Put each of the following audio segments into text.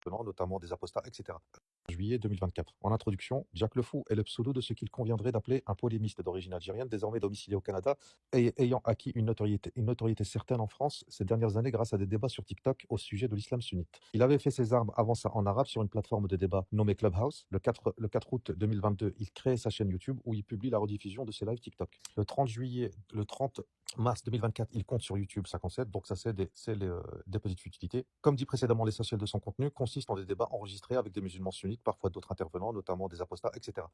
notamment des apostats, etc. Juillet 2024. En introduction, Jack le Fou est le pseudo de ce qu'il conviendrait d'appeler un polémiste d'origine algérienne, désormais domicilié au Canada, et ayant acquis une notoriété certaine en France ces dernières années grâce à des débats sur TikTok au sujet de l'islam sunnite. Il avait fait ses armes avant ça en arabe sur une plateforme de débat nommée Clubhouse. Le 4 août 2022, il crée sa chaîne YouTube où il publie la rediffusion de ses lives TikTok. Le 30 mars 2024, il compte sur YouTube 57, donc ça c'est des petites futilités. Comme dit précédemment, l'essentiel de son contenu consiste en des débats enregistrés avec des musulmans sunnites, parfois d'autres intervenants, notamment des apostats, etc.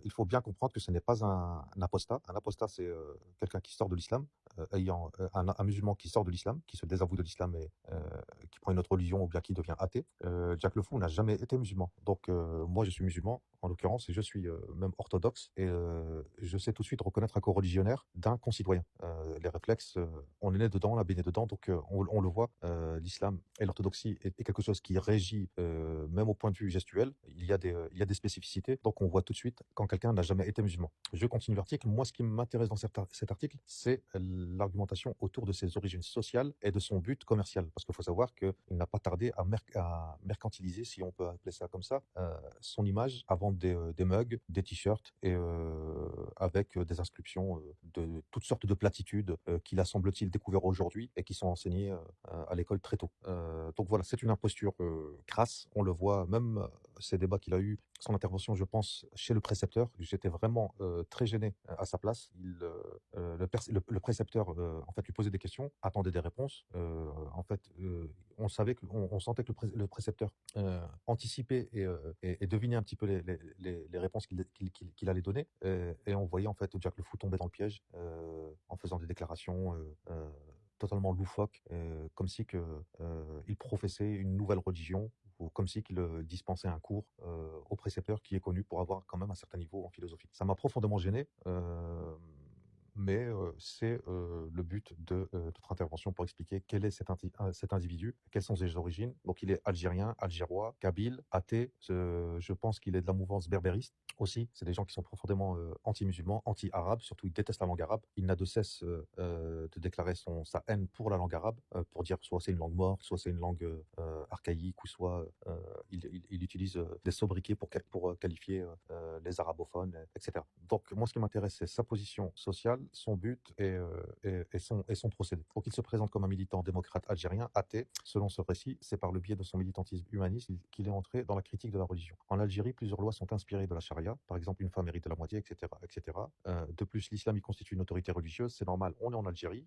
Il faut bien comprendre que ce n'est pas un apostat. Un apostat, c'est quelqu'un qui sort de l'islam, un musulman qui sort de l'islam, qui se désavoue de l'islam et qui prend une autre religion ou bien qui devient athée. Jack le Fou n'a jamais été musulman. Donc moi je suis musulman en l'occurrence et je suis même orthodoxe et je sais tout de suite reconnaître un coreligionnaire d'un concitoyen. Les réflexes, on est né dedans, on a baigné dedans, donc on le voit. L'islam et l'orthodoxie est quelque chose qui régit même au point de vue gestuel. Il y a des spécificités, donc on voit tout de suite quand quelqu'un n'a jamais été musulman. Je continue l'article. Moi, ce qui m'intéresse dans cet article, c'est l'argumentation autour de ses origines sociales et de son but commercial, parce qu'il faut savoir qu'il n'a pas tardé à mercantiliser, si on peut appeler ça comme ça, son image avant des mugs, des t-shirts et avec des inscriptions de toutes sortes de platitudes qu'il a semble-t-il découvert aujourd'hui et qui sont enseignées à l'école très tôt. Donc voilà, c'est une imposture crasse. On le voit même ces débats qu'il a eu, son intervention, je pense, chez le précepteur. J'étais vraiment très gêné à sa place. Le précepteur en fait lui posait des questions, attendait des réponses. En fait, on sentait que le précepteur anticipait et devinait un petit peu les réponses qu'il allait donner. Et on voyait en fait Jack le Fou tomber dans le piège en faisant des déclarations totalement loufoques, comme si il professait une nouvelle religion ou comme si qu'il dispensait un cours au précepteur qui est connu pour avoir quand même un certain niveau en philosophie. Ça m'a profondément gêné. Mais c'est le but de notre intervention pour expliquer quel est cet individu, quelles sont ses origines. Donc il est algérien, algérois, kabyle, athée. Je pense qu'il est de la mouvance berbériste aussi. C'est des gens qui sont profondément anti-musulmans, anti-arabes, surtout ils détestent la langue arabe. Il n'a de cesse de déclarer sa haine pour la langue arabe, pour dire soit c'est une langue morte, soit c'est une langue archaïque, ou soit il utilise des sobriquets pour qualifier les arabophones, etc. Donc moi ce qui m'intéresse, c'est sa position sociale, son but et son procédé. Donc il se présente comme un militant démocrate algérien, athée. Selon ce récit, c'est par le biais de son militantisme humaniste qu'il est entré dans la critique de la religion. En Algérie, plusieurs lois sont inspirées de la charia, par exemple une femme hérite de la moitié, etc. etc. De plus, l'islam y constitue une autorité religieuse, c'est normal, on est en Algérie.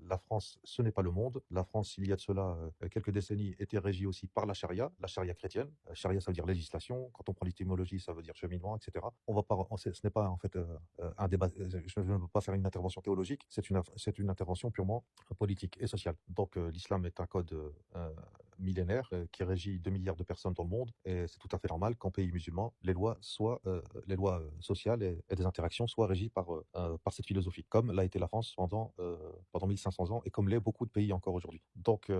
La France, ce n'est pas le monde. La France, il y a de cela quelques décennies, était régie aussi par la charia chrétienne. Charia, ça veut dire législation. Quand on prend l'étymologie, ça veut dire cheminement, etc. Ce n'est pas en fait un débat. Je ne veux pas faire une intervention théologique. C'est une intervention purement politique et sociale. Donc l'islam est un code millénaire qui régit 2 milliards de personnes dans le monde, et c'est tout à fait normal qu'en pays musulman, les lois sociales et des interactions soient régies par cette philosophie, comme l'a été la France pendant 1500 ans et comme l'est beaucoup de pays encore aujourd'hui. Donc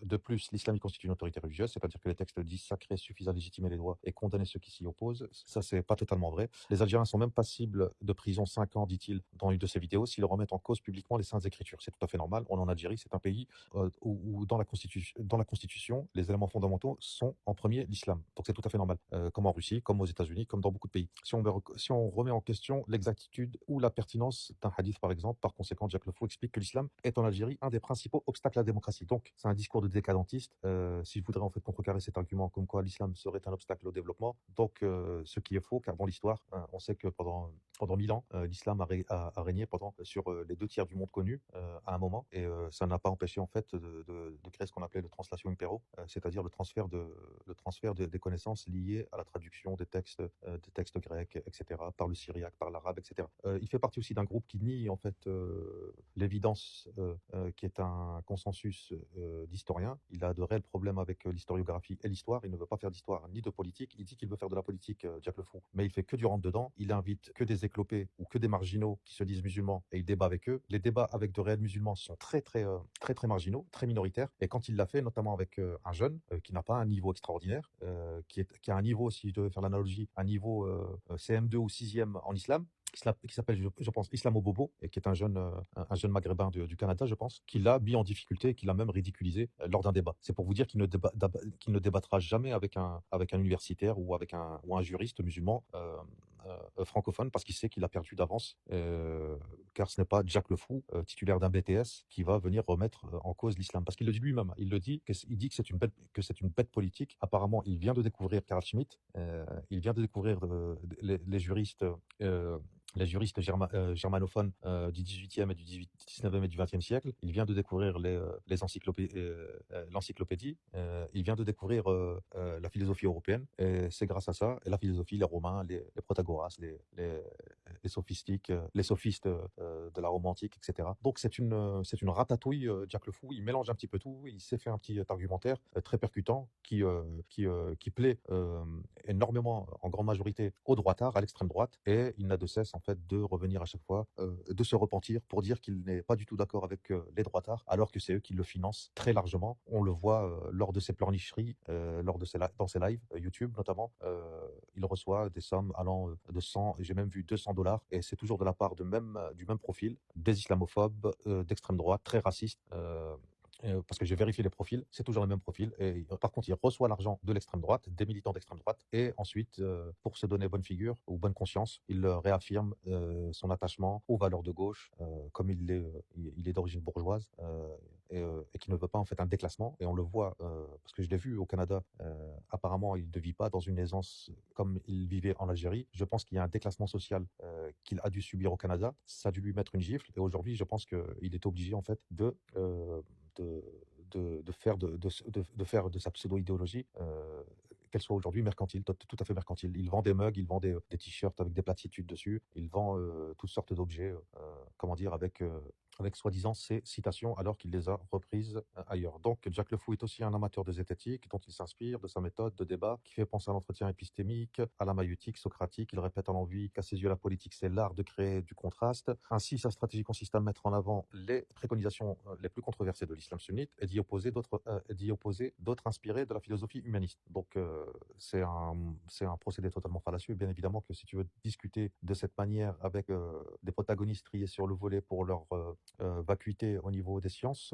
de plus, l'islam y constitue une autorité religieuse, c'est-à-dire que les textes dits sacrés suffisent à légitimer les lois et condamner ceux qui s'y opposent. Ça, c'est pas totalement vrai. Les Algériens sont même passibles de prison 5 ans, dit-il dans une de ses vidéos, s'ils remettent en cause publiquement les saintes écritures. C'est tout à fait normal. On est en Algérie, c'est un pays où dans la Constitution, les éléments fondamentaux sont en premier l'islam. Donc c'est tout à fait normal. Comme en Russie, comme aux États-Unis, comme dans beaucoup de pays. Si on remet en question l'exactitude ou la pertinence d'un hadith, par exemple, par conséquent, Jack le Fou explique que l'islam est en Algérie un des principaux obstacles à la démocratie. Donc c'est un discours de décadentiste. Si je voudrais en fait contrecarrer cet argument comme quoi l'islam serait un obstacle au développement, donc ce qui est faux, car dans l'histoire, on sait que pendant 1000 ans, l'islam a régné sur les 2 tiers du monde connu à un moment, et ça n'a pas empêché en fait de créer ce qu'on appelait le translation impero, c'est-à-dire le transfert des connaissances liées à la traduction des textes grecs, etc., par le syriaque, par l'arabe, etc. Il fait partie aussi d'un groupe qui nie en fait l'évidence, qui est un consensus d'historiens. Il a de réels problèmes avec l'historiographie et l'histoire. Il ne veut pas faire d'histoire ni de politique. Il dit qu'il veut faire de la politique, Jack le Fou, mais il fait que du rentre-dedans. Il invite que des éclopés ou que des marginaux qui se disent musulmans et il débat avec eux. Les débats avec de réels musulmans sont très marginaux, très minoritaires. Et quand il l'a fait, notamment avec un jeune qui n'a pas un niveau extraordinaire, qui a un niveau, si je devais faire l'analogie, un niveau CM2 ou 6e en islam, qui s'appelle, je pense, Islamo Bobo, et qui est un jeune maghrébin du Canada, je pense, qui l'a mis en difficulté, qui l'a même ridiculisé lors d'un débat. C'est pour vous dire qu'il ne débattra jamais avec un universitaire ou un juriste musulman francophone, parce qu'il sait qu'il a perdu d'avance, car ce n'est pas Jack le Fou, titulaire d'un BTS, qui va venir remettre en cause l'islam. Parce qu'il le dit lui-même, il dit que c'est une bête politique. Apparemment, il vient de découvrir Carl Schmitt, il vient de découvrir les juristes. Les juristes germanophones du 18e et du 19e et du 20e siècle. Il vient de découvrir l'encyclopédie. Il vient de découvrir la philosophie européenne. Et c'est grâce à ça, et la philosophie, les Romains, les Protagoras, les sophistiques, les sophistes de la Rome antique, etc. Donc c'est une ratatouille, Jack le Fou. Il mélange un petit peu tout. Il sait faire un petit argumentaire très percutant qui plaît énormément, en grande majorité, aux droitards, à l'extrême droite. Et il n'a de cesse, en fait, de revenir à chaque fois, de se repentir pour dire qu'il n'est pas du tout d'accord avec les droitards, alors que c'est eux qui le financent très largement. On le voit lors de ses pleurnicheries, dans ses lives YouTube notamment. Il reçoit des sommes allant de 100, j'ai même vu $200, et c'est toujours de la part du même profil, des islamophobes, d'extrême droite, très racistes. Parce que j'ai vérifié les profils, c'est toujours le même profil. Et par contre, il reçoit l'argent de l'extrême droite, des militants d'extrême droite, et ensuite, pour se donner bonne figure ou bonne conscience, il réaffirme son attachement aux valeurs de gauche, comme il est d'origine bourgeoise, et qui ne veut pas en fait un déclassement. Et on le voit, parce que je l'ai vu au Canada, apparemment, il ne vit pas dans une aisance comme il vivait en Algérie. Je pense qu'il y a un déclassement social qu'il a dû subir au Canada. Ça a dû lui mettre une gifle. Et aujourd'hui, je pense qu'il est obligé en fait de faire de sa pseudo-idéologie, qu'elle soit aujourd'hui mercantile, tout à fait mercantile. Il vend des mugs, il vend des t-shirts avec des platitudes dessus, il vend toutes sortes d'objets, comment dire, avec soi-disant ces citations, alors qu'il les a reprises ailleurs. Donc Jack le Fou est aussi un amateur de zététique, dont il s'inspire de sa méthode de débat, qui fait penser à l'entretien épistémique, à la maïeutique, socratique. Il répète en l'envie qu'à ses yeux, la politique, c'est l'art de créer du contraste. Ainsi, sa stratégie consiste à mettre en avant les préconisations les plus controversées de l'islam sunnite, et d'y opposer d'autres inspirées de la philosophie humaniste. Donc c'est un procédé totalement fallacieux. Bien évidemment que si tu veux discuter de cette manière avec des protagonistes triés sur le volet pour leur vacuité au niveau des sciences,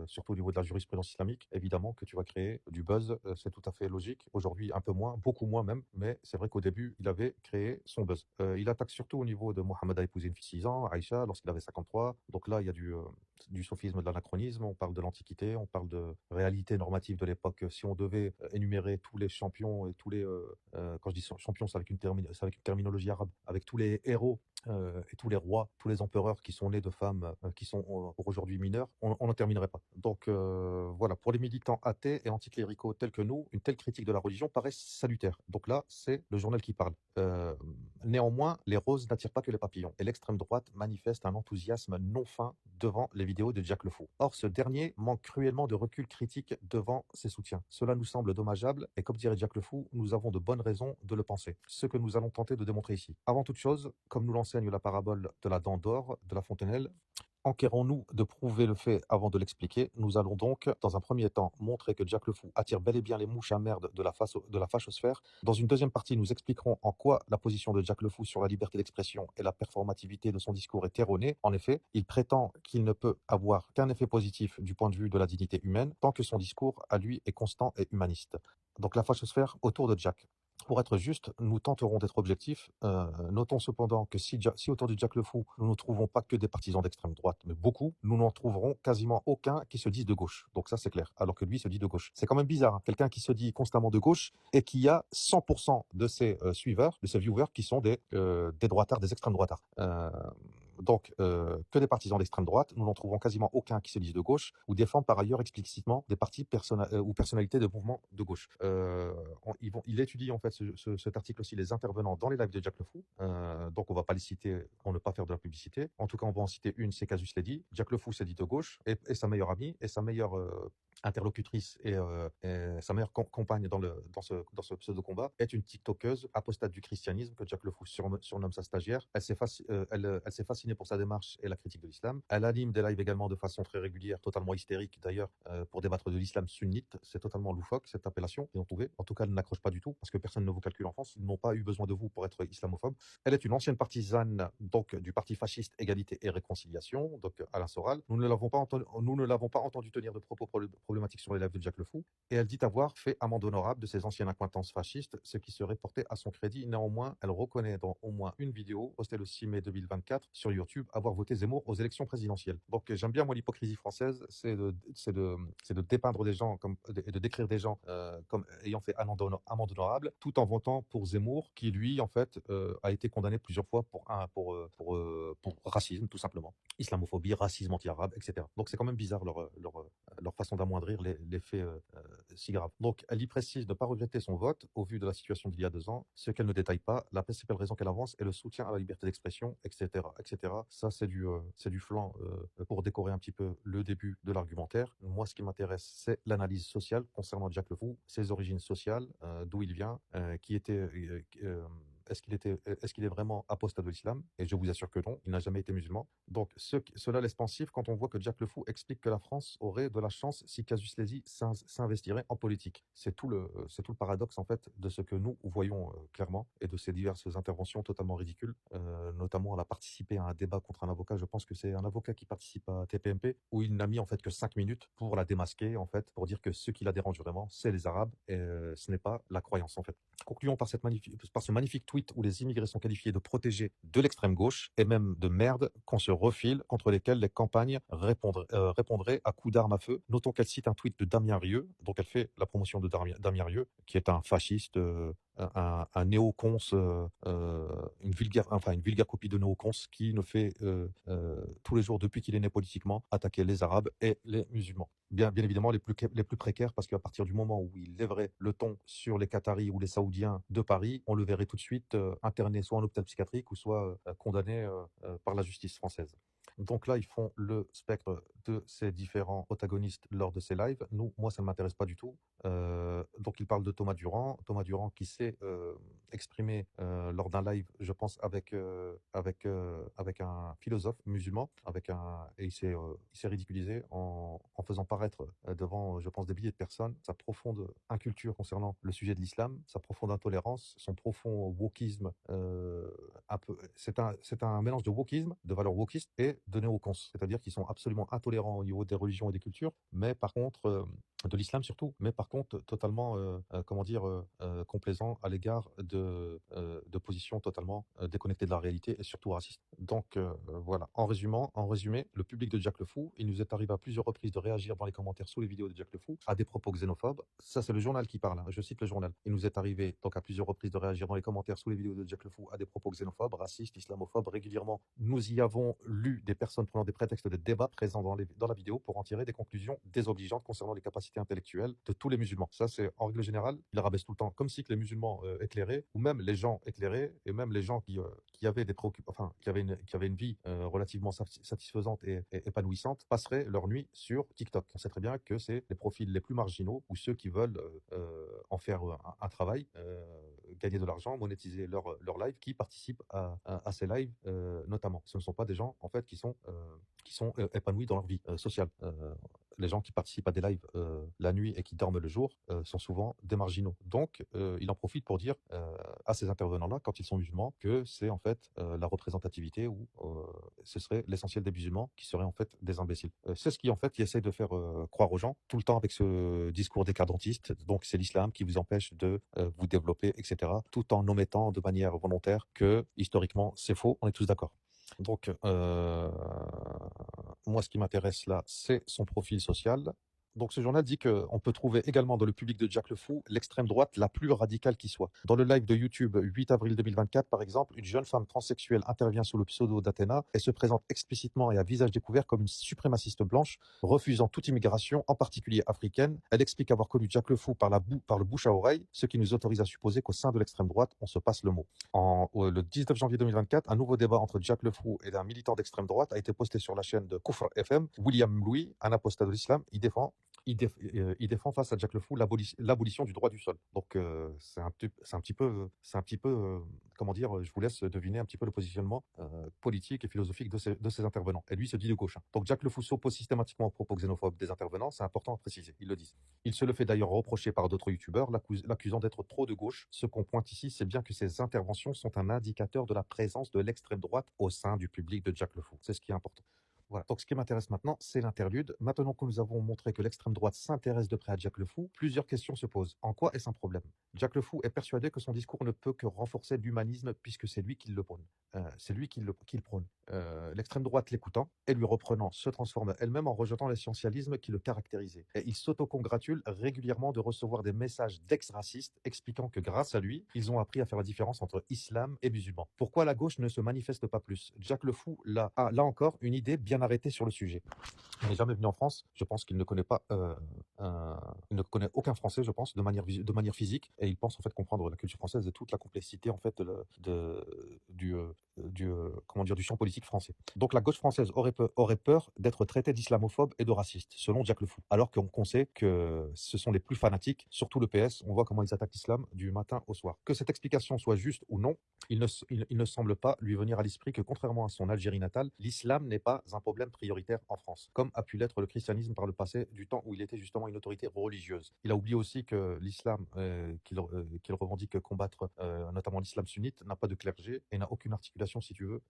surtout au niveau de la jurisprudence islamique, évidemment que tu vas créer du buzz, c'est tout à fait logique. Aujourd'hui, un peu moins, beaucoup moins même, mais c'est vrai qu'au début, il avait créé son buzz. Il attaque surtout au niveau de Mohammed a épousé une fille de 6 ans, Aïcha, lorsqu'il avait 53. Donc là, il y a du sophisme, de l'anachronisme, on parle de l'Antiquité, on parle de réalité normative de l'époque. Si on devait énumérer tous les champions et tous les... quand je dis champions, c'est c'est avec une terminologie arabe, avec tous les héros et tous les rois, tous les empereurs qui sont nés de femmes qui sont pour aujourd'hui mineurs, on n'en terminerait pas. Donc voilà, pour les militants athées et anticléricaux tels que nous, une telle critique de la religion paraît salutaire. Donc là, c'est le journal qui parle. Néanmoins, les roses n'attirent pas que les papillons, et l'extrême droite manifeste un enthousiasme non fin devant les vidéos de Jack le Fou. Or, ce dernier manque cruellement de recul critique devant ses soutiens. Cela nous semble dommageable, et comme dirait Jack le Fou, nous avons de bonnes raisons de le penser. Ce que nous allons tenter de démontrer ici. Avant toute chose, comme nous l'enseigne la parabole de la dent d'or de La Fontenelle, enquérons-nous de prouver le fait avant de l'expliquer. Nous allons donc, dans un premier temps, montrer que Jack le Fou attire bel et bien les mouches à merde de la fachosphère. Dans une deuxième partie, nous expliquerons en quoi la position de Jack le Fou sur la liberté d'expression et la performativité de son discours est erronée. En effet, il prétend qu'il ne peut avoir qu'un effet positif du point de vue de la dignité humaine, tant que son discours, à lui, est constant et humaniste. Donc la fachosphère autour de Jack. Pour être juste, nous tenterons d'être objectifs. Notons cependant que si autour de Jack le Fou, nous ne trouvons pas que des partisans d'extrême droite, mais beaucoup, nous n'en trouverons quasiment aucun qui se disent de gauche. Donc ça, c'est clair. Alors que lui se dit de gauche. C'est quand même bizarre, hein. Quelqu'un qui se dit constamment de gauche et qui a 100% de ses suiveurs, de ses viewers, qui sont des droitards, des extrêmes droitards. Donc, que des partisans d'extrême droite, nous n'en trouvons quasiment aucun qui se disent de gauche ou défendent par ailleurs explicitement des partis ou personnalités de mouvements de gauche. Il étudie en fait cet article aussi les intervenants dans les lives de Jack le Fou. Donc, on ne va pas les citer pour ne pas faire de la publicité. En tout cas, on va en citer une, c'est Casus Lady. Jack le Fou s'est dit de gauche, et sa meilleure amie et sa meilleure interlocutrice et sa meilleure compagne dans ce pseudo-combat est une TikTokeuse apostate du christianisme que Jack Le Fou surnomme sa stagiaire. Elle s'est fascinée pour sa démarche et la critique de l'islam. Elle anime des lives également de façon très régulière, totalement hystérique d'ailleurs, pour débattre de l'islam sunnite. C'est totalement loufoque cette appellation, ils ont trouvé. En tout cas, elle n'accroche pas du tout parce que personne ne vous calcule en France. Ils n'ont pas eu besoin de vous pour être islamophobe. Elle est une ancienne partisane donc du parti fasciste Égalité et Réconciliation, donc Alain Soral. Nous ne l'avons pas entendu tenir de propos problématiques sur les lives de Jack Le Fou, et elle dit avoir fait amende honorable de ses anciennes accointances fascistes, ce qui serait porté à son crédit. Néanmoins, elle reconnaît dans au moins une vidéo postée le 6 mai 2024 sur YouTube avoir voté Zemmour aux élections présidentielles. Donc j'aime bien moi l'hypocrisie française, c'est de dépeindre des gens et de décrire des gens comme ayant fait amende honorable, tout en votant pour Zemmour, qui lui en fait a été condamné plusieurs fois pour racisme tout simplement, islamophobie, racisme anti-arabe, etc. Donc c'est quand même bizarre leur façon d'amoindrir les faits si graves. Donc elle y précise ne pas regretter son vote au vu de la situation d'il y a 2 ans, ce qu'elle ne détaille pas. La principale raison qu'elle avance est le soutien à la liberté d'expression, etc., etc. Ça c'est du flanc pour décorer un petit peu le début de l'argumentaire. Moi ce qui m'intéresse c'est l'analyse sociale concernant Jack Le Fou, ses origines sociales, d'où il vient, est-ce qu'il est vraiment apostat de l'islam? Et je vous assure que non, il n'a jamais été musulman. Donc cela laisse pensif quand on voit que Jack Le Fou explique que la France aurait de la chance si Casus Belli s'investirait en politique. C'est tout le paradoxe en fait de ce que nous voyons clairement et de ces diverses interventions totalement ridicules. Notamment, elle a participé à un débat contre un avocat. Je pense que c'est un avocat qui participe à TPMP où il n'a mis en fait que 5 minutes pour la démasquer en fait, pour dire que ce qui la dérange vraiment, c'est les Arabes et ce n'est pas la croyance en fait. Concluons par ce magnifique tweet où les immigrés sont qualifiés de protégés de l'extrême gauche et même de merde qu'on se refile, contre lesquels les campagnes répondraient à coups d'armes à feu. Notons qu'elle cite un tweet de Damien Rieu, donc elle fait la promotion de Damien Rieu, qui est un fasciste, un néoconce, une vulgaire copie de néoconce qui ne fait tous les jours depuis qu'il est né politiquement attaquer les Arabes et les musulmans. Bien évidemment les plus précaires, parce qu'à partir du moment où il lèverait le ton sur les Qataris ou les Saoudiens de Paris, on le verrait tout de suite interné soit en hôpital psychiatrique ou soit condamné par la justice française. Donc là, ils font le spectre de ces différents protagonistes lors de ces lives. Moi, ça ne m'intéresse pas du tout. Donc, il parle de Thomas Durand qui s'est exprimé lors d'un live, je pense, avec un philosophe musulman, et il s'est ridiculisé en faisant paraître devant, je pense, des milliers de personnes sa profonde inculture concernant le sujet de l'islam, sa profonde intolérance, son profond wokisme. C'est un mélange de wokisme, de valeurs wokistes et de néocons, c'est-à-dire qu'ils sont absolument intolérants au niveau des religions et des cultures, mais par contre de l'islam surtout, mais par contre totalement complaisant à l'égard de positions totalement déconnectées de la réalité et surtout racistes. Donc voilà, en résumé, le public de Jack Le Fou, il nous est arrivé à plusieurs reprises de réagir dans les commentaires sous les vidéos de Jack Le Fou à des propos xénophobes. Ça c'est le journal qui parle, hein. Je cite le journal. Il nous est arrivé donc à plusieurs reprises de réagir dans les commentaires sous les vidéos de Jack Le Fou à des propos xénophobes, racistes, islamophobes. Régulièrement, nous y avons lu des personnes prenant des prétextes de débat présents dans la vidéo pour en tirer des conclusions désobligeantes concernant les capacités intellectuelles de tous les musulmans. Ça, c'est en règle générale, il rabaisse tout le temps, comme si que les musulmans éclairés, ou même les gens éclairés, et même les gens qui avaient des préoccupations, qui avaient une vie relativement satisfaisante et épanouissante, passeraient leur nuit sur TikTok. On sait très bien que c'est les profils les plus marginaux ou ceux qui veulent en faire un travail, gagner de l'argent, monétiser leur live, qui participent à ces lives notamment. Ce ne sont pas des gens en fait qui sont épanouis dans leur vie sociale. Les gens qui participent à des lives la nuit et qui dorment le jour sont souvent des marginaux. Donc, il en profite pour dire à ces intervenants-là, quand ils sont musulmans, que c'est en fait la représentativité ou ce serait l'essentiel des musulmans qui seraient en fait des imbéciles. C'est ce qui en fait il essaie de faire croire aux gens tout le temps avec ce discours décadentiste. Donc, c'est l'islam qui vous empêche de vous développer, etc. Tout en omettant de manière volontaire que historiquement c'est faux. On est tous d'accord. Donc, moi, ce qui m'intéresse là, c'est son profil social. Donc, ce journal dit qu'on peut trouver également dans le public de Jack Le Fou l'extrême droite la plus radicale qui soit. Dans le live de YouTube 8 avril 2024, par exemple, une jeune femme transsexuelle intervient sous le pseudo d'Athéna et se présente explicitement et à visage découvert comme une suprémaciste blanche, refusant toute immigration, en particulier africaine. Elle explique avoir connu Jack Le Fou par le bouche à oreille, ce qui nous autorise à supposer qu'au sein de l'extrême droite, on se passe le mot. Le 19 janvier 2024, un nouveau débat entre Jack Le Fou et un militant d'extrême droite a été posté sur la chaîne de Koufr FM. William Louis, un apostat de l'islam, il défend il défend face à Jack Le Fou l'abolition du droit du sol. Donc, c'est un petit peu, comment dire? Je vous laisse deviner un petit peu le positionnement, politique et philosophique de ces intervenants. Et lui se dit de gauche, hein. Donc Jack Le Fou s'oppose systématiquement aux propos xénophobes des intervenants, c'est important à préciser, ils le disent. Il se le fait d'ailleurs reprocher par d'autres youtubeurs, l'accusant d'être trop de gauche. Ce qu'on pointe ici, c'est bien que ces interventions sont un indicateur de la présence de l'extrême droite au sein du public de Jack Le Fou. C'est ce qui est important. Voilà. Donc, ce qui m'intéresse maintenant, c'est l'interlude. Maintenant que nous avons montré que l'extrême droite s'intéresse de près à Jack Le Fou, plusieurs questions se posent. En quoi est-ce un problème? Jack Le Fou est persuadé que son discours ne peut que renforcer l'humanisme puisque c'est lui qui le prône. C'est lui qui le prône. L'extrême droite l'écoutant et lui reprenant se transforme elle-même en rejetant l'essentialisme qui le caractérisait. Et il s'autocongratule régulièrement de recevoir des messages d'ex-racistes expliquant que grâce à lui, ils ont appris à faire la différence entre islam et musulman. Pourquoi la gauche ne se manifeste pas plus? Jack Le Fou a là encore une idée bien arrêté sur le sujet. Il n'est jamais venu en France. Je pense qu'il ne connaît pas, il ne connaît aucun Français, je pense, de manière physique, et il pense en fait comprendre la culture française et toute la complexité en fait comment dire, du champ politique français. Donc la gauche française aurait peur d'être traitée d'islamophobe et de raciste, selon Jack Le Fou, alors qu'on sait que ce sont les plus fanatiques, surtout le PS. On voit comment ils attaquent l'islam du matin au soir. Que cette explication soit juste ou non, il ne semble pas lui venir à l'esprit que, contrairement à son Algérie natale, l'islam n'est pas un problème prioritaire en France, comme a pu l'être le christianisme par le passé, du temps où il était justement une autorité religieuse. Il a oublié aussi que l'islam qu'il revendique combattre, notamment l'islam sunnite, n'a pas de clergé et n'a aucune articulation, si tu veux,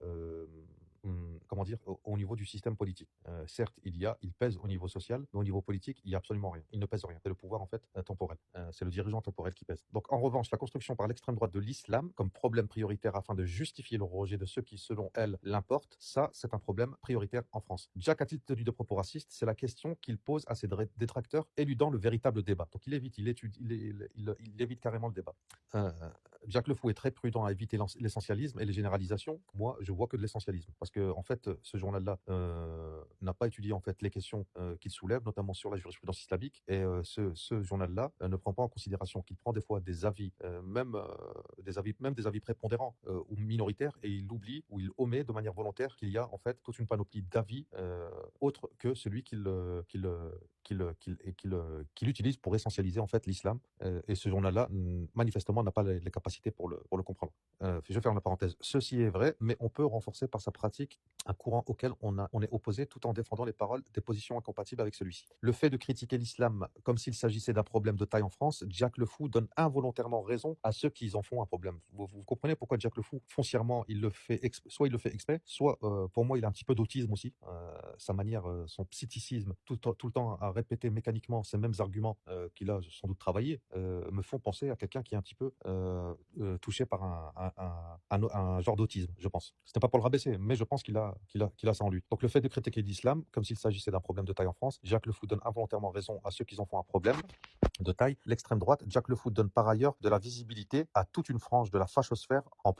comment dire, au niveau du système politique. Certes, il pèse au niveau social, mais au niveau politique, il n'y a absolument rien. Il ne pèse rien. C'est le pouvoir en fait temporel. C'est le dirigeant temporel qui pèse. Donc en revanche, la construction par l'extrême droite de l'islam comme problème prioritaire afin de justifier le rejet de ceux qui, selon elle, l'importent, ça, c'est un problème prioritaire en France. Jack a-t-il tenu de propos racistes? C'est la question qu'il pose à ses détracteurs, éludant le véritable débat. Donc il évite carrément le débat. Jack Le Fou est très prudent à éviter l'essentialisme et les généralisations. Moi, je vois que de l'essentialisme. Parce que, en fait, ce journal-là n'a pas étudié en fait, les questions qu'il soulève, notamment sur la jurisprudence islamique. Et ce journal-là ne prend pas en considération qu'il prend des fois des avis, même des avis prépondérants ou minoritaires, et il oublie ou il omet de manière volontaire qu'il y a en fait toute une panoplie d'avis autres que celui qu'il utilise pour essentialiser en fait l'islam. Et ce journal-là, manifestement, n'a pas les capacités pour le comprendre. Je ferme la parenthèse. Ceci est vrai, mais on peut renforcer par sa pratique un courant auquel on est opposé tout en défendant les paroles des positions incompatibles avec celui-ci. Le fait de critiquer l'islam comme s'il s'agissait d'un problème de taille en France, Jack Le Fou donne involontairement raison à ceux qui en font un problème. Vous comprenez pourquoi Jack Le Fou, foncièrement, soit il le fait exprès, soit pour moi, il a un petit peu d'autisme aussi. Sa manière, son psychicisme, tout le temps à répéter mécaniquement ces mêmes arguments qu'il a sans doute travaillé, me font penser à quelqu'un qui est un petit peu touché par un genre d'autisme, je pense. Ce n'est pas pour le rabaisser, mais je pense qu'il a ça en lui. Donc le fait de critiquer l'islam, comme s'il s'agissait d'un problème de taille en France, Jacques Le Fou donne involontairement raison à ceux qui en font un problème de taille. L'extrême droite, Jack Le Fou donne par ailleurs de la visibilité à toute une frange de la fachosphère en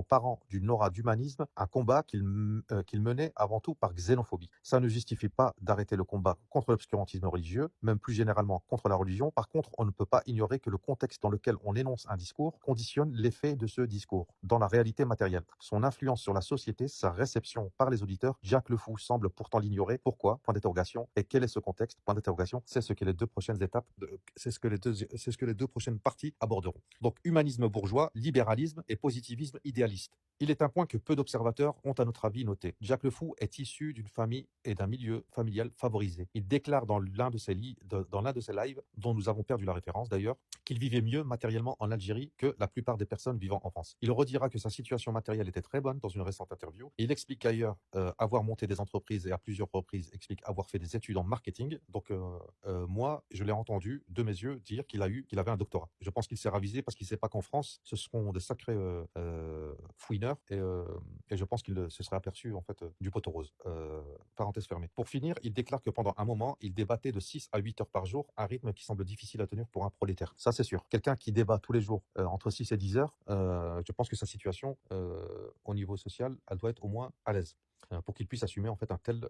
parant d'une aura d'humanisme un combat qu'il menait avant tout par xénophobie. Ça ne justifie pas d'arrêter le combat contre l'obscurantisme religieux, même plus généralement contre la religion. Par contre, on ne peut pas ignorer que le contexte dans lequel on énonce un discours conditionne l'effet de ce discours dans la réalité matérielle. Son influence sur la société, sa réception par les auditeurs, Jack Le Fou semble pourtant l'ignorer. Pourquoi? Point d'interrogation. Et quel est ce contexte? Point d'interrogation. C'est ce que les deux prochaines étapes, c'est ce que les deux prochaines parties aborderont. Donc humanisme bourgeois, libéralisme et positivisme idéaliste. Il est un point que peu d'observateurs ont à notre avis noté. Jack Le Fou est issu d'une famille et d'un milieu familial favorisé. Il déclare dans l'un de ses lives, dont nous avons perdu la référence d'ailleurs, qu'il vivait mieux matériellement en Algérie que la plupart des personnes vivant en France. Il redira que sa situation matérielle était très bonne dans une récente interview. Il explique ailleurs avoir monté des entreprises et à plusieurs reprises explique avoir fait des études en marketing. Donc moi, je l'ai entendu de mes yeux dire qu'il avait un doctorat. Je pense qu'il s'est ravisé parce qu'il ne sait pas qu'en France, ce seront des sacrés fouineurs et je pense qu'il se serait aperçu en fait du poteau rose. Parenthèse fermée. Pour finir, il déclare que pendant un moment, il débattait de 6 à 8 heures par jour, un rythme qui semble difficile à tenir pour un prolétaire. Ça, c'est sûr. Quelqu'un qui débat tous les jours entre entre 6 et 10 heures, je pense que sa situation, au niveau social, elle doit être au moins à l'aise, pour qu'il puisse assumer en fait un tel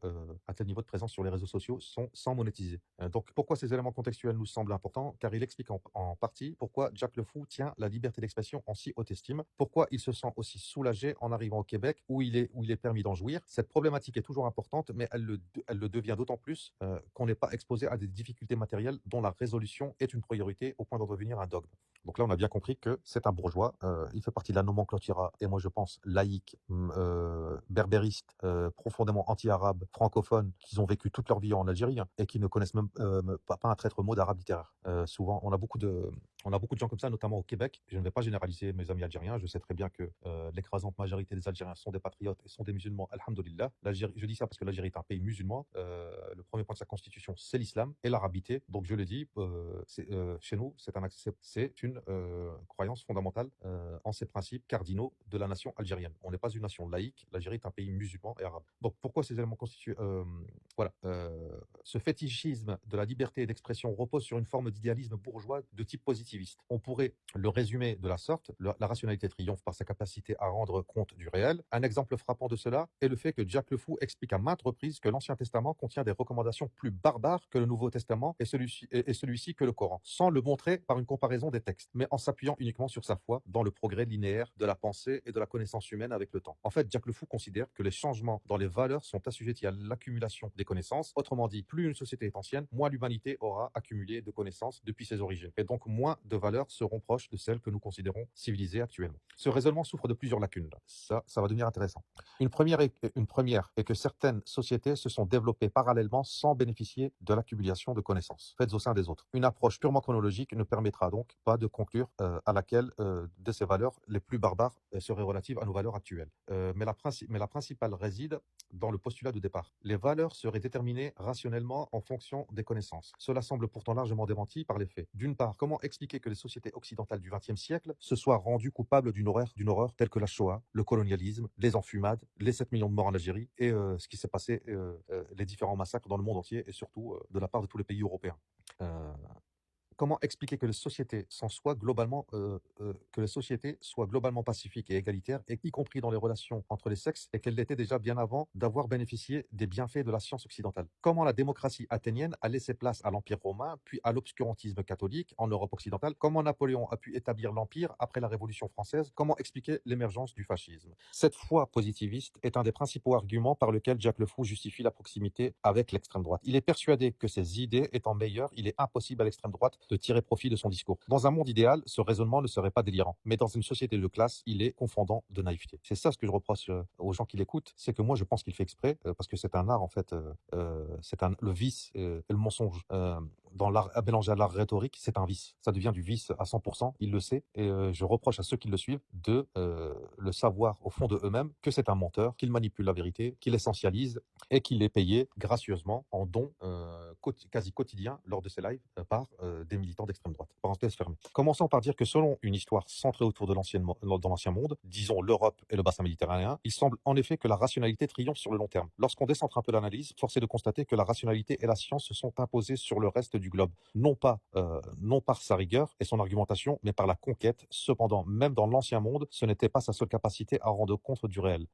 niveau de présence sur les réseaux sociaux sans monétiser. Donc pourquoi ces éléments contextuels nous semblent importants? Car il explique en partie pourquoi Jack le Fou tient la liberté d'expression en si haute estime, pourquoi il se sent aussi soulagé en arrivant au Québec où il est permis d'en jouir. Cette problématique est toujours importante, mais elle le devient d'autant plus qu'on n'est pas exposé à des difficultés matérielles dont la résolution est une priorité au point d'en devenir un dogme. Donc là, on a bien compris que c'est un bourgeois, il fait partie de la nomenclature, et moi je pense laïque, berbériste, profondément anti-arabe, francophone, qui ont vécu toute leur vie en Algérie, hein, et qui ne connaissent même pas un traître mot d'arabe littéraire. Souvent, on a beaucoup de gens comme ça, notamment au Québec. Je ne vais pas généraliser mes amis algériens. Je sais très bien que l'écrasante majorité des Algériens sont des patriotes et sont des musulmans, alhamdoulilah. Je dis ça parce que l'Algérie est un pays musulman. Le premier point de sa constitution, c'est l'islam et l'arabité. Donc je le dis, chez nous, c'est une croyance fondamentale en ces principes cardinaux de la nation algérienne. On n'est pas une nation laïque. L'Algérie est un pays musulman et arabe. Donc pourquoi ces éléments constituent voilà, ce fétichisme de la liberté d'expression repose sur une forme d'idéalisme bourgeois de type positiviste. On pourrait le résumer de la sorte: la rationalité triomphe par sa capacité à rendre compte du réel. Un exemple frappant de cela est le fait que Jack le Fou explique à maintes reprises que l'Ancien Testament contient des recommandations plus barbares que le Nouveau Testament et celui-ci que le Coran, sans le montrer par une comparaison des textes, mais en s'appuyant uniquement sur sa foi dans le progrès linéaire de la pensée et de la connaissance humaine avec le temps. En fait, Jack le Fou considère que les changements dans les valeurs sont assujettis à l'accumulation des connaissances. Autrement dit, plus une société est ancienne, moins l'humanité aura accumulé de connaissances depuis ses origines. Et donc, moins de valeurs seront proches de celles que nous considérons civilisées actuellement. Ce raisonnement souffre de plusieurs lacunes. Ça va devenir intéressant. Une première est que certaines sociétés se sont développées parallèlement sans bénéficier de l'accumulation de connaissances faites au sein des autres. Une approche purement chronologique ne permettra donc pas de conclure à laquelle de ces valeurs les plus barbares seraient relatives à nos valeurs actuelles. Mais la principale réside dans le postulat de départ. Les valeurs seraient déterminées rationnellement en fonction des connaissances. Cela semble pourtant largement démenti par les faits. D'une part, comment expliquer que les sociétés occidentales du XXe siècle se soient rendues coupables d'une horreur telle que la Shoah, le colonialisme, les enfumades, les 7 millions de morts en Algérie et ce qui s'est passé, les différents massacres dans le monde entier et surtout de la part de tous les pays européens. Comment expliquer que les sociétés soient globalement pacifiques et égalitaires, et y compris dans les relations entre les sexes, et qu'elles l'étaient déjà bien avant d'avoir bénéficié des bienfaits de la science occidentale? Comment la démocratie athénienne a laissé place à l'Empire romain, puis à l'obscurantisme catholique en Europe occidentale? Comment Napoléon a pu établir l'Empire après la Révolution française? Comment expliquer l'émergence du fascisme? Cette foi positiviste est un des principaux arguments par lequel Jacques Le Fou justifie la proximité avec l'extrême droite. Il est persuadé que ses idées étant meilleures, il est impossible à l'extrême droite de tirer profit de son discours. Dans un monde idéal, ce raisonnement ne serait pas délirant, mais dans une société de classe, il est confondant de naïveté. C'est ça ce que je reproche aux gens qui l'écoutent, c'est que moi je pense qu'il fait exprès, parce que c'est un art en fait, le vice et le mensonge dans l'art, mélangé à l'art rhétorique, c'est un vice. Ça devient du vice à 100%, il le sait, et je reproche à ceux qui le suivent de le savoir au fond de eux-mêmes que c'est un menteur, qu'il manipule la vérité, qu'il essentialise et qu'il est payé gracieusement en dons quasi quotidiens lors de ses lives par des militants d'extrême droite. Parenthèse fermée. Commençons par dire que selon une histoire centrée autour de dans l'ancien monde, disons l'Europe et le bassin méditerranéen, il semble en effet que la rationalité triomphe sur le long terme. Lorsqu'on décentre un peu l'analyse, force est de constater que la rationalité et la science se sont imposées sur le reste du globe, non par sa rigueur et son argumentation, mais par la conquête. Cependant, même dans l'ancien monde, ce n'était pas sa seule capacité à rendre compte du réel.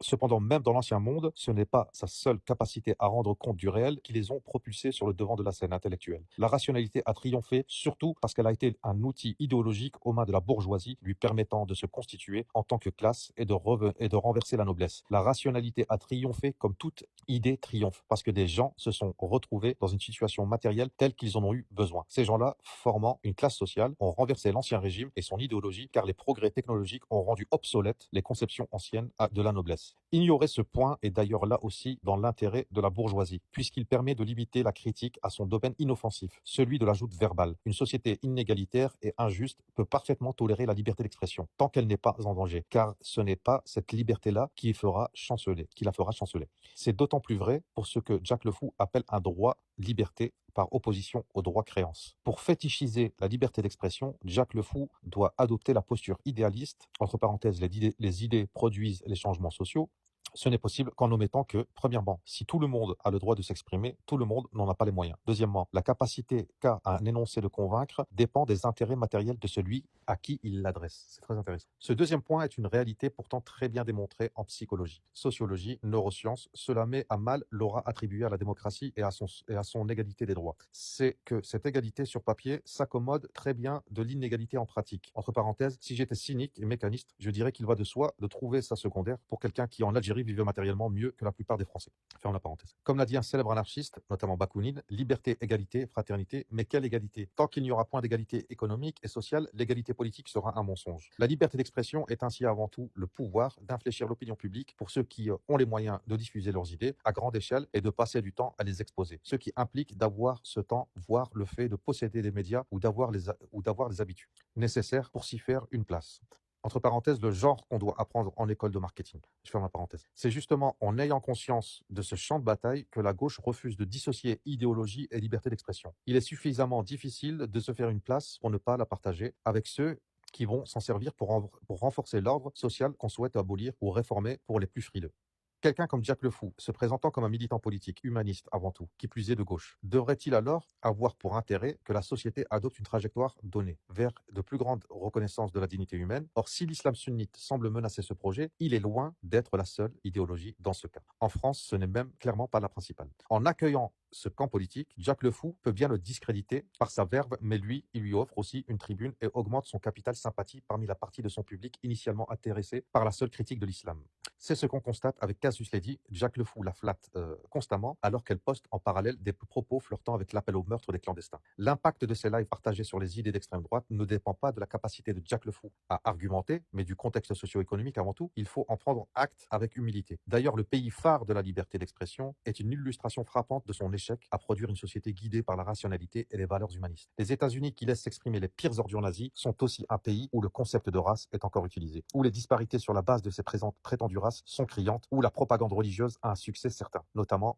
Cependant, même dans l'ancien monde, ce n'est pas sa seule capacité à rendre compte du réel qui les ont propulsés sur le devant de la scène intellectuelle. La rationalité a triomphé surtout parce qu'elle a été un outil idéologique aux mains de la bourgeoisie, lui permettant de se constituer en tant que classe et de renverser la noblesse. La rationalité a triomphé comme toute idée triomphe, parce que des gens se sont retrouvés dans une situation matérielle telle qu'ils en ont eu besoin. Ces gens-là, formant une classe sociale, ont renversé l'ancien régime et son idéologie, car les progrès technologiques ont rendu obsolètes les conceptions anciennes de la noblesse. Ignorer ce point est d'ailleurs là aussi dans l'intérêt de la bourgeoisie, puisqu'il permet de limiter la critique à son domaine inoffensif, celui de la joute verbale. Une société inégalitaire et injuste peut parfaitement tolérer la liberté d'expression, tant qu'elle n'est pas en danger, car ce n'est pas cette liberté-là qui la fera chanceler. C'est d'autant plus vrai pour ce que Jack Le Fou appelle un droit liberté par opposition au droit créance. Pour fétichiser la liberté d'expression, Jack Le Fou doit adopter la posture idéaliste, entre parenthèses, les idées produisent les changements sociaux, Ce n'est possible qu'en omettant que, premièrement, si tout le monde a le droit de s'exprimer, tout le monde n'en a pas les moyens. Deuxièmement, la capacité qu'a un énoncé de convaincre dépend des intérêts matériels de celui à qui il l'adresse. C'est très intéressant. Ce deuxième point est une réalité pourtant très bien démontrée en psychologie, sociologie, neurosciences. Cela met à mal l'aura attribuée à la démocratie et à son égalité des droits. C'est que cette égalité sur papier s'accommode très bien de l'inégalité en pratique. Entre parenthèses, si j'étais cynique et mécaniste, je dirais qu'il va de soi de trouver ça secondaire pour quelqu'un qui en Algérie vivait matériellement mieux que la plupart des Français. Ferme la parenthèse. Comme l'a dit un célèbre anarchiste, notamment Bakounine, liberté, égalité, fraternité, mais quelle égalité? Tant qu'il n'y aura point d'égalité économique et sociale, l'égalité politique sera un mensonge. La liberté d'expression est ainsi avant tout le pouvoir d'infléchir l'opinion publique pour ceux qui ont les moyens de diffuser leurs idées à grande échelle et de passer du temps à les exposer. Ce qui implique d'avoir ce temps, voire le fait de posséder des médias ou d'avoir les habitudes nécessaires pour s'y faire une place. Entre parenthèses, le genre qu'on doit apprendre en école de marketing. Je ferme la parenthèse. C'est justement en ayant conscience de ce champ de bataille que la gauche refuse de dissocier idéologie et liberté d'expression. Il est suffisamment difficile de se faire une place pour ne pas la partager avec ceux qui vont s'en servir pour renforcer l'ordre social qu'on souhaite abolir ou réformer pour les plus frileux. Quelqu'un comme Jack Le Fou, se présentant comme un militant politique, humaniste avant tout, qui plus est de gauche, devrait-il alors avoir pour intérêt que la société adopte une trajectoire donnée vers de plus grandes reconnaissances de la dignité humaine? Or, si l'islam sunnite semble menacer ce projet, il est loin d'être la seule idéologie dans ce cas. En France, ce n'est même clairement pas la principale. En accueillant ce camp politique, Jack Le Fou peut bien le discréditer par sa verve, mais il lui offre aussi une tribune et augmente son capital sympathie parmi la partie de son public initialement intéressé par la seule critique de l'islam. C'est ce qu'on constate avec Cassius Lady. Jack Le Fou la flatte constamment alors qu'elle poste en parallèle des propos flirtant avec l'appel au meurtre des clandestins. L'impact de ces lives partagés sur les idées d'extrême droite ne dépend pas de la capacité de Jack Le Fou à argumenter, mais du contexte socio-économique avant tout. Il faut en prendre acte avec humilité. D'ailleurs, le pays phare de la liberté d'expression est une illustration frappante de son échec à produire une société guidée par la rationalité et les valeurs humanistes. Les États-Unis, qui laissent s'exprimer les pires ordures nazies, sont aussi un pays où le concept de race est encore utilisé, où les disparités sur la base de ces prétendues races sont criantes, où la propagande religieuse a un succès certain, notamment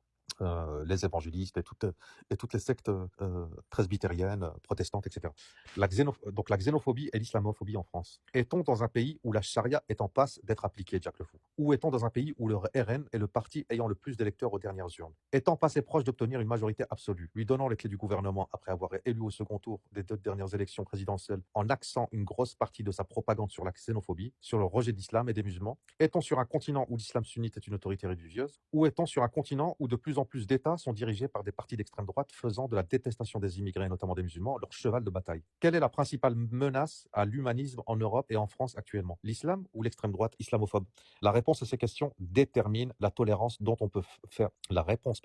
les évangélistes et toutes les sectes presbytériennes, protestantes, etc. Donc la xénophobie et l'islamophobie en France. Est-on dans un pays où la charia est en passe d'être appliquée, Jack Le Fou? Ou est-on dans un pays où le RN est le parti ayant le plus d'électeurs aux dernières urnes? Étant passé proche d'obtenir une majorité absolue, lui donnant les clés du gouvernement après avoir élu au second tour des 2 dernières élections présidentielles en axant une grosse partie de sa propagande sur la xénophobie, sur le rejet de l'islam et des musulmans? Est-on sur un continent où l'islam sunnite est une autorité religieuse? Ou est-on sur un continent où de plus en plus d'États sont dirigés par des partis d'extrême droite faisant de la détestation des immigrés, notamment des musulmans, leur cheval de bataille? Quelle est la principale menace à l'humanisme en Europe et en France actuellement? L'islam ou l'extrême droite islamophobe? La réponse à ces questions détermine la tolérance dont on peut faire la réponse,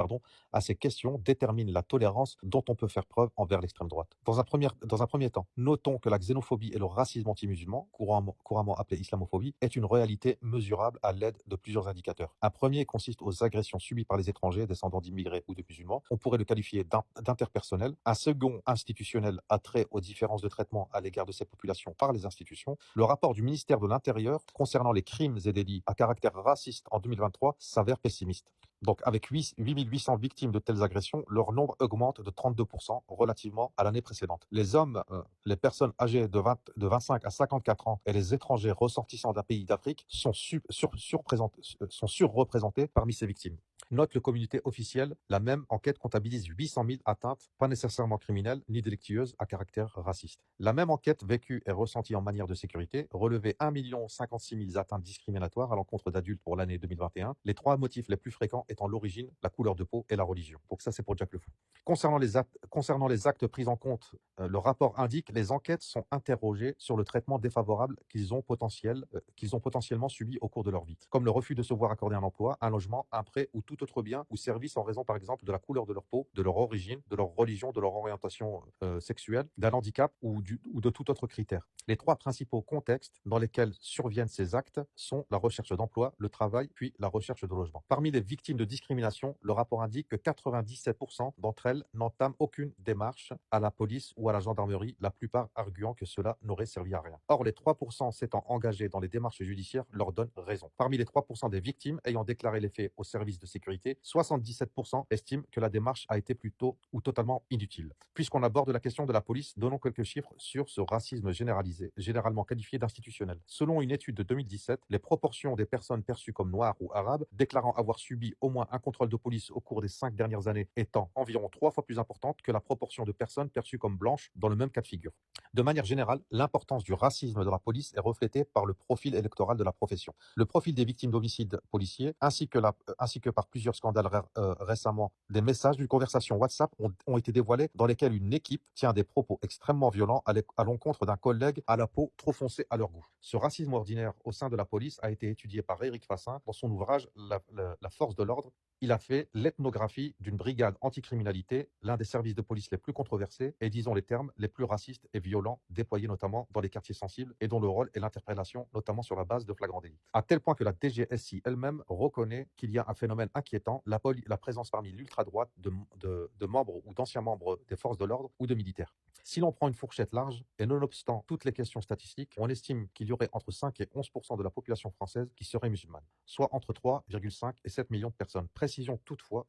à ces questions détermine la tolérance dont on peut faire preuve envers l'extrême droite. Dans un premier temps, notons que la xénophobie et le racisme anti-musulman, couramment appelé islamophobie, est une réalité mesurable à l'aide de plusieurs indicateurs. Un premier consiste aux agressions subies par les étrangers descendants d'immigrés ou de musulmans. On pourrait le qualifier d'interpersonnel. Un second, institutionnel, a trait aux différences de traitement à l'égard de ces populations par les institutions. Le rapport du ministère de l'Intérieur concernant les crimes et délits à caractère raciste en 2023 s'avère pessimiste. Donc, avec 8 800 victimes de telles agressions, leur nombre augmente de 32% relativement à l'année précédente. Les hommes, les personnes âgées de 25 à 54 ans et les étrangers ressortissants d'un pays d'Afrique sont surreprésentés parmi ces victimes. Note le communiqué officiel, la même enquête comptabilise 800 000 atteintes, pas nécessairement criminelles ni délictueuses, à caractère raciste. La même enquête vécue et ressentie en matière de sécurité relevait 1 56 000 atteintes discriminatoires à l'encontre d'adultes pour l'année 2021, les 3 motifs les plus fréquents étant l'origine, la couleur de peau et la religion. Donc ça, c'est pour Jack Le Fou. Concernant les actes pris en compte, le rapport indique que les enquêtes sont interrogées sur le traitement défavorable qu'ils ont potentiellement subi au cours de leur vie, comme le refus de se voir accorder un emploi, un logement, un prêt ou tout autre bien ou service en raison par exemple de la couleur de leur peau, de leur origine, de leur religion, de leur orientation sexuelle, d'un handicap ou de tout autre critère. Les 3 principaux contextes dans lesquels surviennent ces actes sont la recherche d'emploi, le travail, puis la recherche de logement. Parmi les victimes de discrimination, le rapport indique que 97% d'entre elles n'entament aucune démarche à la police ou à la gendarmerie, la plupart arguant que cela n'aurait servi à rien. Or, les 3% s'étant engagés dans les démarches judiciaires leur donnent raison. Parmi les 3% des victimes ayant déclaré les faits au service de sécurité sécurité, 77% estiment que la démarche a été plutôt ou totalement inutile. Puisqu'on aborde la question de la police, donnons quelques chiffres sur ce racisme généralisé, généralement qualifié d'institutionnel. Selon une étude de 2017, les proportions des personnes perçues comme noires ou arabes déclarant avoir subi au moins un contrôle de police au cours des 5 dernières années étant environ 3 fois plus importante que la proportion de personnes perçues comme blanches dans le même cas de figure. De manière générale, l'importance du racisme de la police est reflétée par le profil électoral de la profession. Le profil des victimes d'homicides policiers, ainsi que par plusieurs scandales récemment, des messages d'une conversation WhatsApp ont été dévoilés dans lesquels une équipe tient des propos extrêmement violents à l'encontre d'un collègue à la peau trop foncée à leur goût. Ce racisme ordinaire au sein de la police a été étudié par Éric Fassin dans son ouvrage La force de l'ordre. Il a fait l'ethnographie d'une brigade anticriminalité, l'un des services de police les plus controversés et, disons les termes, les plus racistes et violents, déployés notamment dans les quartiers sensibles et dont le rôle est l'interpellation, notamment sur la base de flagrants délits. À tel point que la DGSI elle-même reconnaît qu'il y a un phénomène inquiétant, la présence parmi l'ultra-droite de membres ou d'anciens membres des forces de l'ordre ou de militaires. Si l'on prend une fourchette large, et nonobstant toutes les questions statistiques, on estime qu'il y aurait entre 5 et 11% de la population française qui serait musulmane, soit entre 3,5 et 7 millions de personnes. Précisons toutefois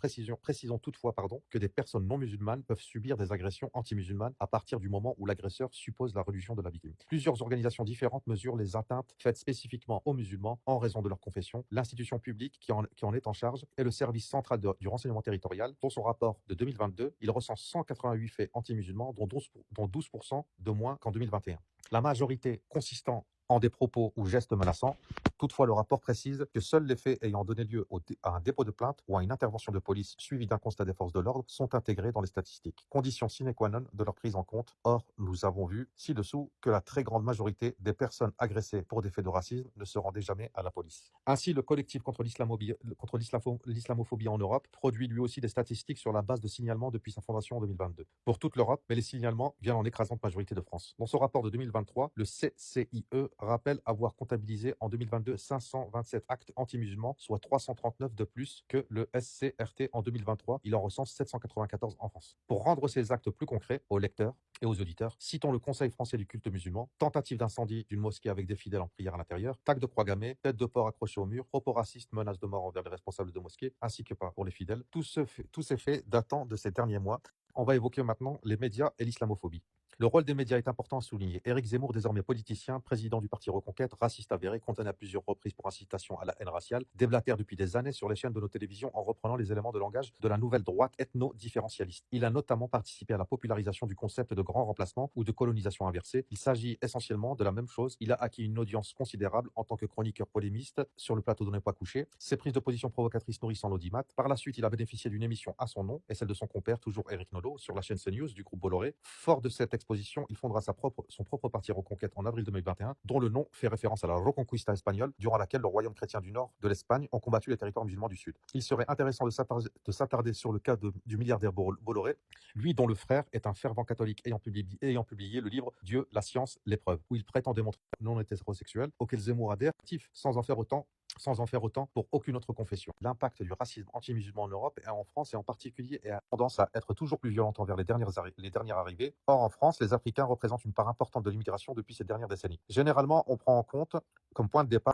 que des personnes non musulmanes peuvent subir des agressions anti-musulmanes à partir du moment où l'agresseur suppose la religion de la victime. Plusieurs organisations différentes mesurent les atteintes faites spécifiquement aux musulmans en raison de leur confession. L'institution publique qui en est en charge est le service central du renseignement territorial. Dans son rapport de 2022, il recense 188 faits anti-musulmans, dont 12% de moins qu'en 2021. La majorité consistant en des propos ou gestes menaçants. Toutefois, le rapport précise que seuls les faits ayant donné lieu à un dépôt de plainte ou à une intervention de police suivie d'un constat des forces de l'ordre sont intégrés dans les statistiques, condition sine qua non de leur prise en compte. Or, nous avons vu ci-dessous que la très grande majorité des personnes agressées pour des faits de racisme ne se rendaient jamais à la police. Ainsi, le collectif contre l'islamophobie en Europe produit lui aussi des statistiques sur la base de signalements depuis sa fondation en 2022. Pour toute l'Europe, mais les signalements viennent en écrasante majorité de France. Dans son rapport de 2023, le CCIE rappelle avoir comptabilisé en 2022 527 actes anti-musulmans, soit 339 de plus que le SCRT en 2023. Il en recense 794 en France. Pour rendre ces actes plus concrets aux lecteurs et aux auditeurs, citons le Conseil français du culte musulman, tentative d'incendie d'une mosquée avec des fidèles en prière à l'intérieur, tag de croix gammée, tête de porc accrochée au mur, propos racistes, menaces de mort envers les responsables de mosquées, ainsi que pour les fidèles. Tous ces faits datant de ces derniers mois. On va évoquer maintenant les médias et l'islamophobie. Le rôle des médias est important à souligner. Éric Zemmour, désormais politicien, président du parti Reconquête, raciste avéré, condamné à plusieurs reprises pour incitation à la haine raciale, déblatère depuis des années sur les chaînes de nos télévisions en reprenant les éléments de langage de la nouvelle droite ethno-différentialiste. Il a notamment participé à la popularisation du concept de grand remplacement ou de colonisation inversée. Il s'agit essentiellement de la même chose. Il a acquis une audience considérable en tant que chroniqueur polémiste sur le plateau de N'est pas couché. Ses prises de position provocatrices nourrissant l'audimat. Par la suite, il a bénéficié d'une émission à son nom et celle de son compère, toujours Éric Nolot, sur la chaîne CNews du groupe Bolloré. Fort de cette exposition, il fondera son propre parti Reconquête en avril 2021, dont le nom fait référence à la Reconquista espagnole, durant laquelle le royaume chrétien du nord de l'Espagne ont combattu les territoires musulmans du sud. Il serait intéressant de s'attarder sur le cas du milliardaire Bolloré, lui dont le frère est un fervent catholique ayant publié le livre Dieu, la science, l'épreuve, où il prétend démontrer non hétérosexuel, auquel Zemmour adhère, sans en faire autant pour aucune autre confession. L'impact du racisme anti-musulman en Europe et en France et en particulier a tendance à être toujours plus violente envers les dernières arrivées. Or, en France, les Africains représentent une part importante de l'immigration depuis ces dernières décennies. Généralement, on prend en compte comme point de départ